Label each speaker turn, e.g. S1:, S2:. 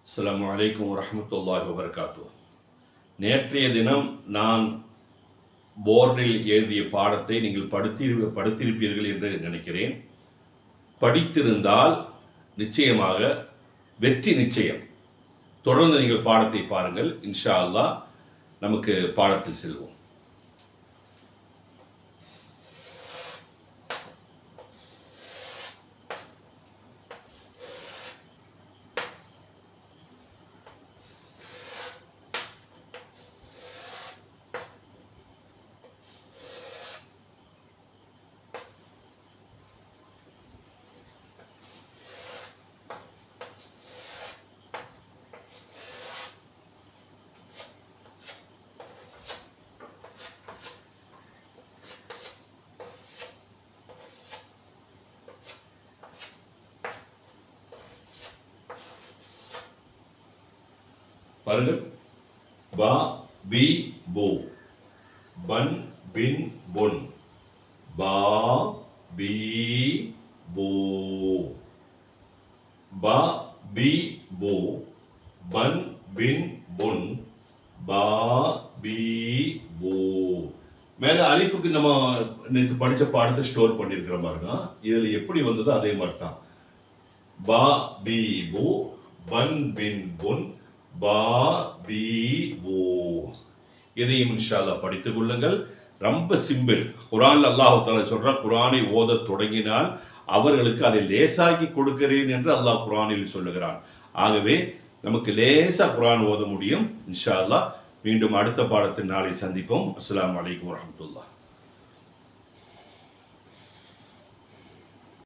S1: அஸ்ஸலாமு அலைக்கும் வரஹ்மத்துல்லாஹி வபரகாத்து. நேற்றைய தினம் நான் போர்டில் எழுதிய பாடத்தை நீங்கள் படித்திருப்பீர்கள் என்று நினைக்கிறேன். படித்திருந்தால் நிச்சயமாக வெற்றி நிச்சயம். தொடர்ந்து நீங்கள் பாடத்தை பாருங்கள். இன்ஷா அல்லாஹ் நமக்கு பாடத்தில் செல்வோம். பாருங்கள். பா பி போ, பன் பின் பொன், பா பி போ, பா பி போ, பன் பின் பொன், பா பி போ. மேல அலிஃபுக்கு நம்ம நேற்று படிச்ச பாடத்தை ஸ்டோர் பண்ணியிருக்கிற பாருங்க. இதுல எப்படி வந்ததோ அதே மாதிரி தான். பா பி போ, பன் பின் பொன், பா பி ஓ. இதையும் இன்ஷா அல்லாஹ் படித்துக் கொள்ளுங்கள். ரொம்ப சிம்பிள். குர்ஆன்ல அல்லாஹ் தஆலா சொல்றான், குர்ஆனை ஓத தொடங்கினால் அவர்களுக்கு அதை லேசாக்கி கொடுக்கிறேன் என்று அல்லாஹ் குர்ஆனில் சொல்லுகிறான். ஆகவே நமக்கு லேசா குர்ஆன் ஓத முடியும். இன்ஷா அல்லாஹ் மீண்டும் அடுத்த பாடத்தில் நாளை சந்திப்போம். அஸ்ஸலாமு அலைக்கும் வரஹ்மத்துல்லாஹ்.